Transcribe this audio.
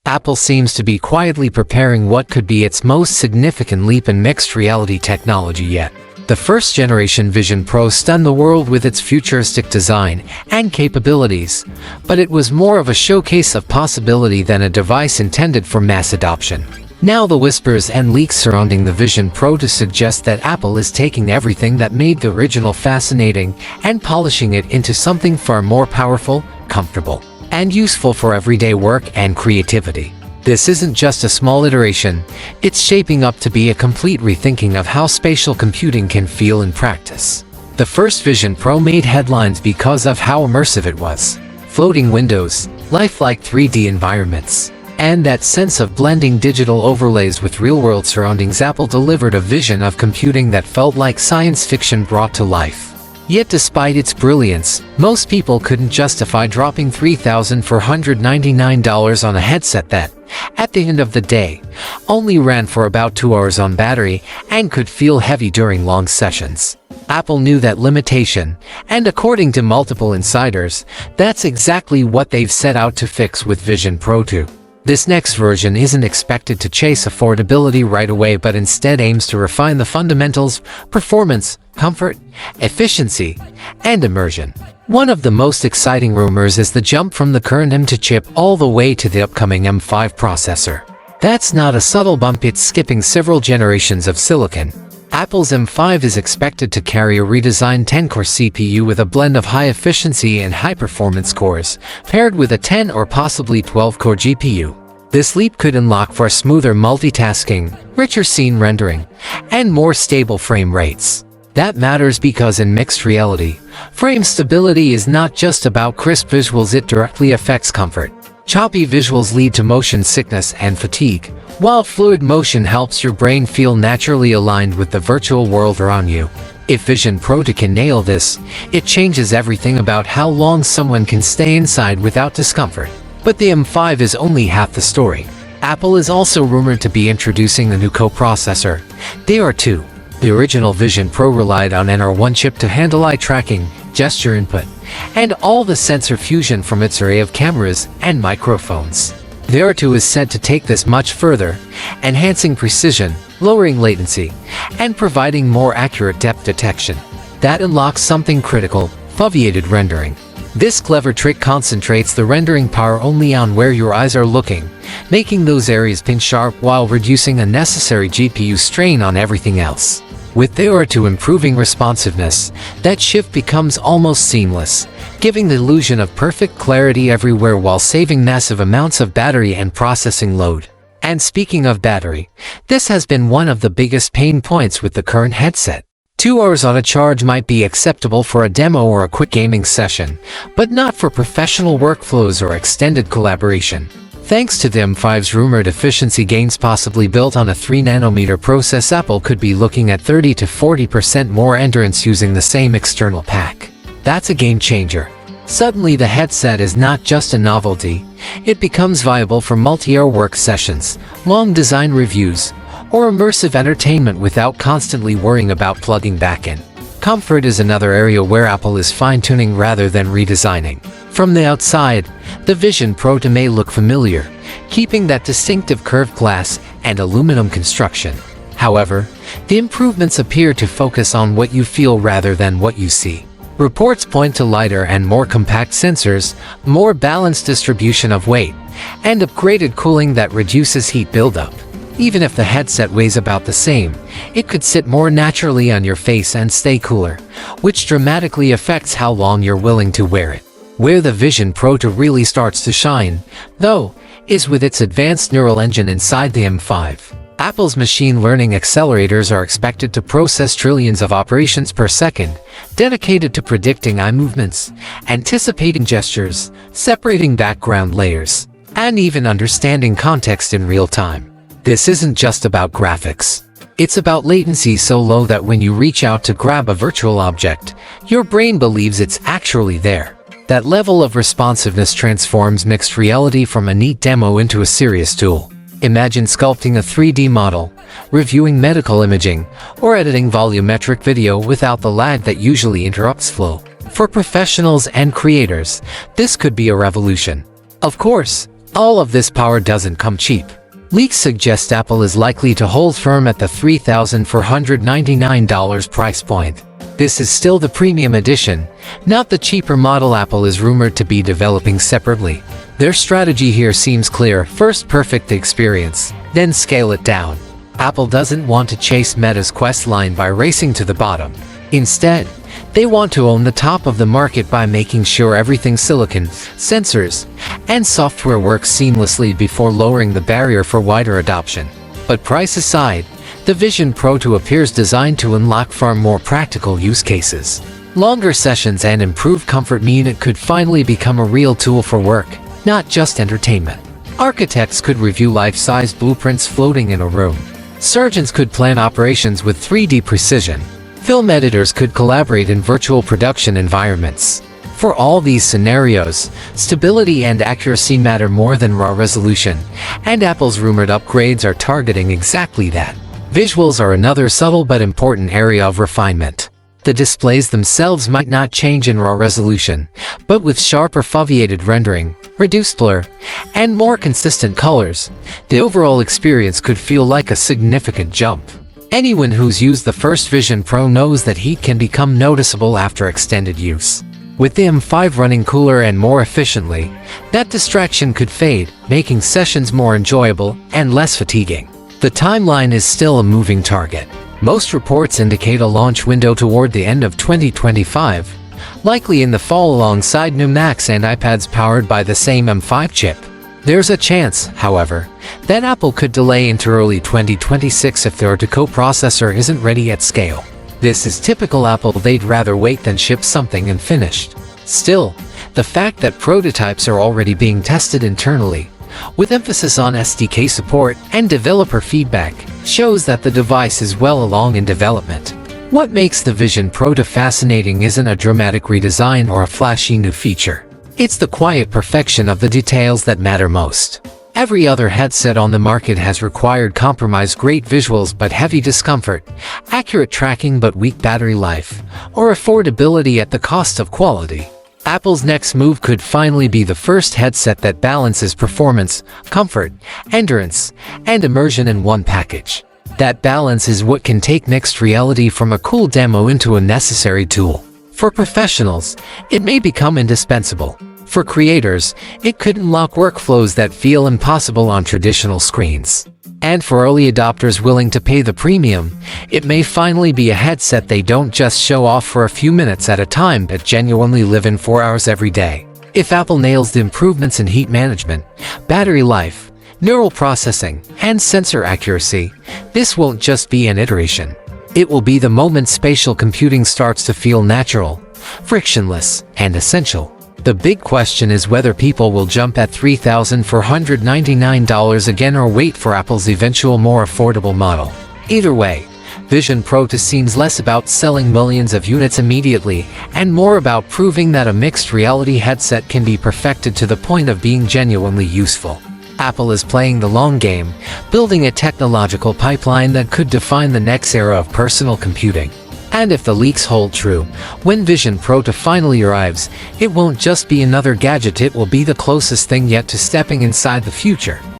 Apple seems to be quietly preparing what could be its most significant leap in mixed reality technology yet. The first-generation Vision Pro stunned the world with its futuristic design and capabilities, but it was more of a showcase of possibility than a device intended for mass adoption. Now the whispers and leaks surrounding the Vision Pro to suggest that Apple is taking everything that made the original fascinating and polishing it into something far more powerful, comfortable, and useful for everyday work and creativity. This isn't just a small iteration, it's shaping up to be a complete rethinking of how spatial computing can feel in practice. The first Vision Pro made headlines because of how immersive it was. Floating windows, lifelike 3D environments, and that sense of blending digital overlays with real-world surroundings. Apple delivered a vision of computing that felt like science fiction brought to life. Yet despite its brilliance, most people couldn't justify dropping $3,499 on a headset that, at the end of the day, only ran for about 2 hours on battery and could feel heavy during long sessions. Apple knew that limitation, and according to multiple insiders, that's exactly what they've set out to fix with Vision Pro 2. This next version isn't expected to chase affordability right away, but instead aims to refine the fundamentals: performance, comfort, efficiency, and immersion. One of the most exciting rumors is the jump from the current M2 chip all the way to the upcoming M5 processor. That's not a subtle bump, it's skipping several generations of silicon. Apple's M5 is expected to carry a redesigned 10-core CPU with a blend of high efficiency and high-performance cores, paired with a 10 or possibly 12-core GPU. This leap could unlock for smoother multitasking, richer scene rendering, and more stable frame rates. That matters because in mixed reality, frame stability is not just about crisp visuals, it directly affects comfort. Choppy visuals lead to motion sickness and fatigue, while fluid motion helps your brain feel naturally aligned with the virtual world around you. If Vision Pro 2 can nail this, it changes everything about how long someone can stay inside without discomfort. But the M5 is only half the story. Apple is also rumored to be introducing a new coprocessor, the R2. The original Vision Pro relied on an R1 chip to handle eye tracking, gesture input, and all the sensor fusion from its array of cameras and microphones. The R2 is said to take this much further, enhancing precision, lowering latency, and providing more accurate depth detection. That unlocks something critical: foveated rendering. This clever trick concentrates the rendering power only on where your eyes are looking, making those areas pin sharp while reducing unnecessary GPU strain on everything else. With the R2 improving responsiveness, that shift becomes almost seamless, giving the illusion of perfect clarity everywhere while saving massive amounts of battery and processing load. And speaking of battery, this has been one of the biggest pain points with the current headset. 2 hours on a charge might be acceptable for a demo or a quick gaming session, but not for professional workflows or extended collaboration. Thanks to the M5's rumored efficiency gains, possibly built on a 3nm process, Apple could be looking at 30 to 40% more endurance using the same external pack. That's a game changer. Suddenly the headset is not just a novelty, it becomes viable for multi-hour work sessions, long design reviews, or immersive entertainment without constantly worrying about plugging back in. Comfort is another area where Apple is fine-tuning rather than redesigning. From the outside, the Vision Pro 2 may look familiar, keeping that distinctive curved glass and aluminum construction. However, the improvements appear to focus on what you feel rather than what you see. Reports point to lighter and more compact sensors, more balanced distribution of weight, and upgraded cooling that reduces heat buildup. Even if the headset weighs about the same, it could sit more naturally on your face and stay cooler, which dramatically affects how long you're willing to wear it. Where the Vision Pro 2 really starts to shine, though, is with its advanced neural engine inside the M5. Apple's machine learning accelerators are expected to process trillions of operations per second, dedicated to predicting eye movements, anticipating gestures, separating background layers, and even understanding context in real time. This isn't just about graphics. It's about latency so low that when you reach out to grab a virtual object, your brain believes it's actually there. That level of responsiveness transforms mixed reality from a neat demo into a serious tool. Imagine sculpting a 3D model, reviewing medical imaging, or editing volumetric video without the lag that usually interrupts flow. For professionals and creators, this could be a revolution. Of course, All of this power doesn't come cheap. Leaks suggest Apple is likely to hold firm at the $3,499 price point. This is still the premium edition, not the cheaper model Apple is rumored to be developing separately. Their strategy here seems clear: first perfect the experience, then scale it down. Apple doesn't want to chase Meta's Quest line by racing to the bottom. Instead, they want to own the top of the market by making sure everything silicon, sensors, and software works seamlessly before lowering the barrier for wider adoption. But price aside, the Vision Pro 2 appears designed to unlock far more practical use cases. Longer sessions and improved comfort mean it could finally become a real tool for work, not just entertainment. Architects could review life-size blueprints floating in a room. Surgeons could plan operations with 3D precision. Film editors could collaborate in virtual production environments. For all these scenarios, stability and accuracy matter more than raw resolution, and Apple's rumored upgrades are targeting exactly that. Visuals are another subtle but important area of refinement. The displays themselves might not change in raw resolution, but with sharper foveated rendering, reduced blur, and more consistent colors, the overall experience could feel like a significant jump. Anyone who's used the first Vision Pro knows that heat can become noticeable after extended use. With the M5 running cooler and more efficiently, that distraction could fade, making sessions more enjoyable and less fatiguing. The timeline is still a moving target. Most reports indicate a launch window toward the end of 2025, likely in the fall alongside new Macs and iPads powered by the same M5 chip. There's a chance, however, that Apple could delay into early 2026 if their co-processor isn't ready at scale. This is typical Apple. They'd rather wait than ship something unfinished. Still, the fact that prototypes are already being tested internally, with emphasis on SDK support and developer feedback, shows that the device is well along in development. What makes the Vision Pro 2 fascinating isn't a dramatic redesign or a flashy new feature. It's the quiet perfection of the details that matter most. Every other headset on the market has required compromise: great visuals but heavy discomfort, accurate tracking but weak battery life, or affordability at the cost of quality. Apple's next move could finally be the first headset that balances performance, comfort, endurance, and immersion in one package. That balance is what can take mixed reality from a cool demo into a necessary tool. For professionals, it may become indispensable. For creators, it could unlock workflows that feel impossible on traditional screens. And for early adopters willing to pay the premium, it may finally be a headset they don't just show off for a few minutes at a time but genuinely live in 4 hours every day. If Apple nails the improvements in heat management, battery life, neural processing, and sensor accuracy, this won't just be an iteration. It will be the moment spatial computing starts to feel natural, frictionless, and essential. The big question is whether people will jump at $3,499 again or wait for Apple's eventual more affordable model. Either way, Vision Pro 2 seems less about selling millions of units immediately and more about proving that a mixed reality headset can be perfected to the point of being genuinely useful. Apple is playing the long game, building a technological pipeline that could define the next era of personal computing. And if the leaks hold true, when Vision Pro 2 finally arrives, it won't just be another gadget, it will be the closest thing yet to stepping inside the future.